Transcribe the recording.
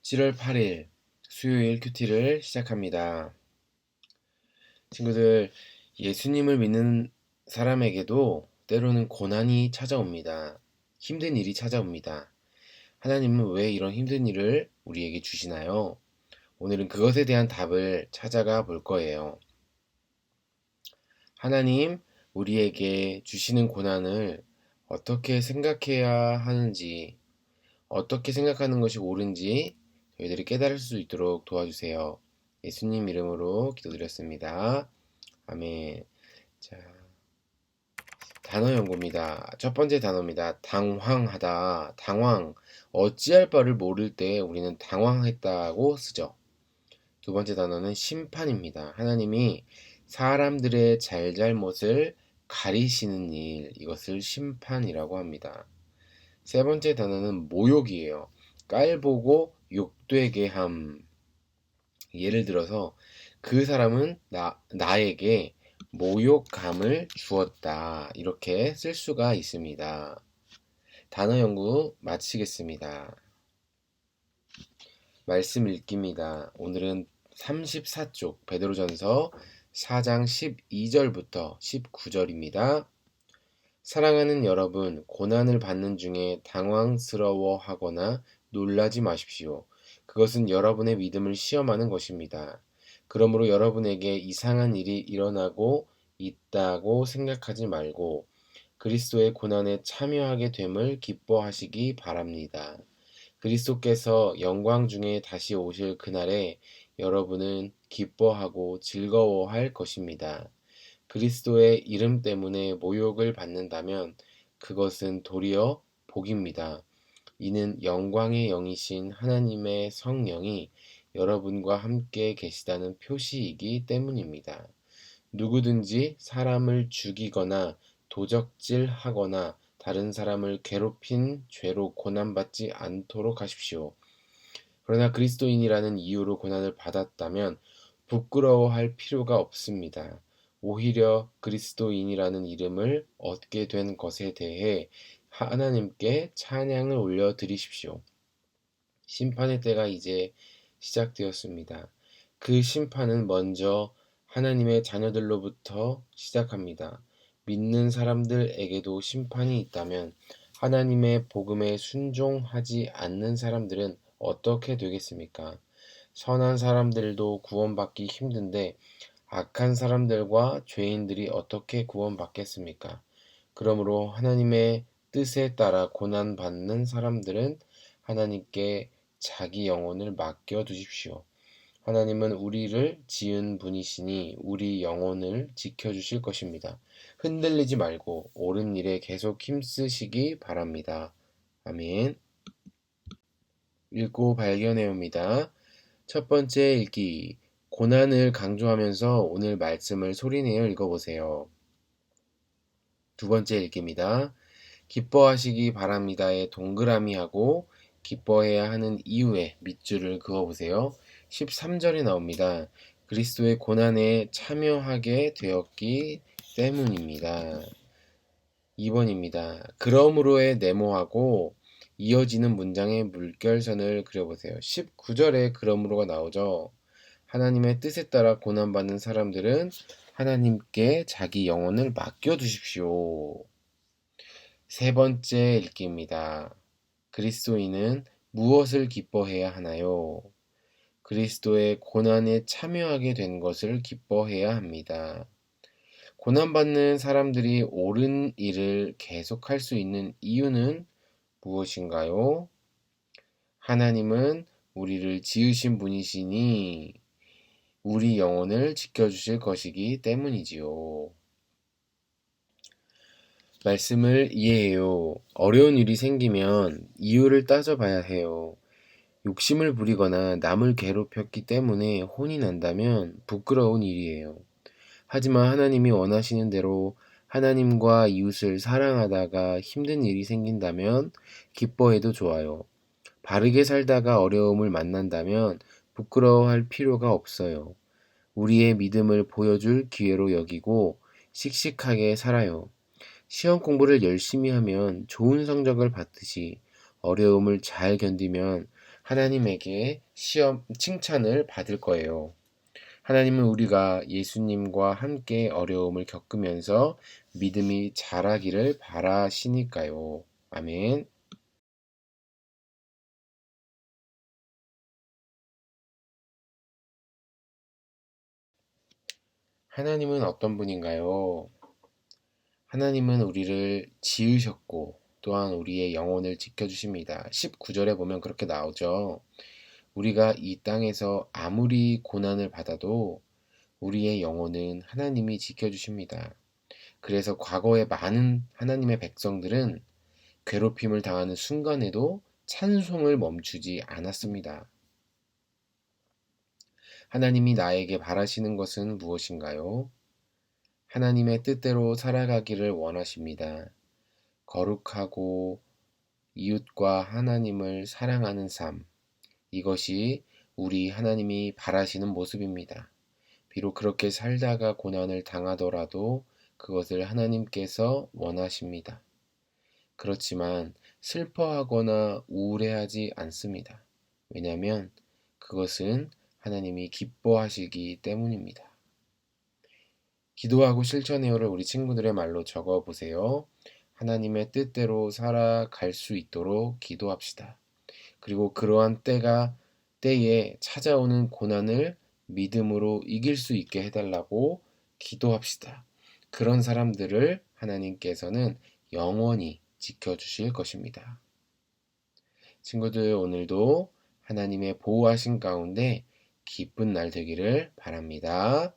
7월 8일 수요일 큐티를 시작합니다. 친구들, 예수님을 믿는 사람에게도 때로는 고난이 찾아옵니다. 힘든 일이 찾아옵니다. 하나님은 왜 이런 힘든 일을 우리에게 주시나요? 오늘은 그것에 대한 답을 찾아가 볼 거예요. 하나님, 우리에게 주시는 고난을 어떻게 생각해야 하는지, 어떻게 생각하는 것이 옳은지 저희들이 깨달을 수 있도록 도와주세요. 예수님 이름으로 기도드렸습니다. 아멘. 자, 단어 연구입니다. 첫 번째 단어입니다. 당황하다. 당황. 어찌할 바를 모를 때 우리는 당황했다고 쓰죠. 두 번째 단어는 심판입니다. 하나님이 사람들의 잘잘못을 가리시는 일, 이것을 심판이라고 합니다. 세 번째 단어는 모욕이에요. 깔보고 욕되게 함. 예를 들어서 그 사람은 나에게 모욕감을 주었다. 이렇게 쓸 수가 있습니다. 단어 연구 마치겠습니다. 말씀 읽기입니다. 오늘은 34쪽 베드로전서 4장 12절부터 19절입니다. 사랑하는 여러분, 고난을 받는 중에 당황스러워하거나 놀라지 마십시오. 그것은 여러분의 믿음을 시험하는 것입니다. 그러므로 여러분에게 이상한 일이 일어나고 있다고 생각하지 말고 그리스도의 고난에 참여하게 됨을 기뻐하시기 바랍니다. 그리스도께서 영광 중에 다시 오실 그날에 여러분은 기뻐하고 즐거워할 것입니다. 그리스도의 이름 때문에 모욕을 받는다면 그것은 도리어 복입니다. 이는 영광의 영이신 하나님의 성령이 여러분과 함께 계시다는 표시이기 때문입니다. 누구든지 사람을 죽이거나 도적질하거나 다른 사람을 괴롭힌 죄로 고난받지 않도록 하십시오. 그러나 그리스도인이라는 이유로 고난을 받았다면 부끄러워할 필요가 없습니다. 오히려 그리스도인이라는 이름을 얻게 된 것에 대해 하나님께 찬양을 올려드리십시오. 심판의 때가 이제 시작되었습니다. 그 심판은 먼저 하나님의 자녀들로부터 시작합니다. 믿는 사람들에게도 심판이 있다면 하나님의 복음에 순종하지 않는 사람들은 어떻게 되겠습니까? 선한 사람들도 구원받기 힘든데 악한 사람들과 죄인들이 어떻게 구원받겠습니까? 그러므로 하나님의 뜻에 따라 고난받는 사람들은 하나님께 자기 영혼을 맡겨 두십시오. 하나님은 우리를 지은 분이시니 우리 영혼을 지켜주실 것입니다. 흔들리지 말고 옳은 일에 계속 힘쓰시기 바랍니다. 아멘. 읽고 발견해 옵니다. 첫 번째 읽기. 고난을 강조하면서 오늘 말씀을 소리내어 읽어보세요. 두 번째 읽기입니다. 기뻐하시기 바랍니다에 동그라미하고 기뻐해야 하는 이유에 밑줄을 그어보세요. 13절에 나옵니다. 그리스도의 고난에 참여하게 되었기 때문입니다. 2번입니다. 그러므로의 네모하고 이어지는 문장의 물결선을 그려보세요. 19절에 그러므로가 나오죠. 하나님의 뜻에 따라 고난받는 사람들은 하나님께 자기 영혼을 맡겨두십시오. 세 번째 읽기입니다. 그리스도인은 무엇을 기뻐해야 하나요? 그리스도의 고난에 참여하게 된 것을 기뻐해야 합니다. 고난받는 사람들이 옳은 일을 계속할 수 있는 이유는 무엇인가요? 하나님은 우리를 지으신 분이시니 우리 영혼을 지켜주실 것이기 때문이지요. 말씀을 이해해요. 어려운 일이 생기면 이유를 따져봐야 해요. 욕심을 부리거나 남을 괴롭혔기 때문에 혼이 난다면 부끄러운 일이에요. 하지만 하나님이 원하시는 대로 하나님과 이웃을 사랑하다가 힘든 일이 생긴다면 기뻐해도 좋아요. 바르게 살다가 어려움을 만난다면 부끄러워할 필요가 없어요. 우리의 믿음을 보여줄 기회로 여기고 씩씩하게 살아요. 시험 공부를 열심히 하면 좋은 성적을 받듯이 어려움을 잘 견디면 하나님에게 칭찬을 받을 거예요. 하나님은 우리가 예수님과 함께 어려움을 겪으면서 믿음이 자라기를 바라시니까요. 아멘. 하나님은 어떤 분인가요? 하나님은 우리를 지으셨고 또한 우리의 영혼을 지켜주십니다. 19절에 보면 그렇게 나오죠. 우리가 이 땅에서 아무리 고난을 받아도 우리의 영혼은 하나님이 지켜주십니다. 그래서 과거에 많은 하나님의 백성들은 괴롭힘을 당하는 순간에도 찬송을 멈추지 않았습니다. 하나님이 나에게 바라시는 것은 무엇인가요? 하나님의 뜻대로 살아가기를 원하십니다. 거룩하고 이웃과 하나님을 사랑하는 삶. 이것이 우리 하나님이 바라시는 모습입니다. 비록 그렇게 살다가 고난을 당하더라도 그것을 하나님께서 원하십니다. 그렇지만 슬퍼하거나 우울해하지 않습니다. 왜냐하면 그것은 하나님이 기뻐하시기 때문입니다. 기도하고 실천해요를 우리 친구들의 말로 적어 보세요. 하나님의 뜻대로 살아갈 수 있도록 기도합시다. 그리고 그러한 때에 찾아오는 고난을 믿음으로 이길 수 있게 해달라고 기도합시다. 그런 사람들을 하나님께서는 영원히 지켜주실 것입니다. 친구들, 오늘도 하나님의 보호하신 가운데 기쁜 날 되기를 바랍니다.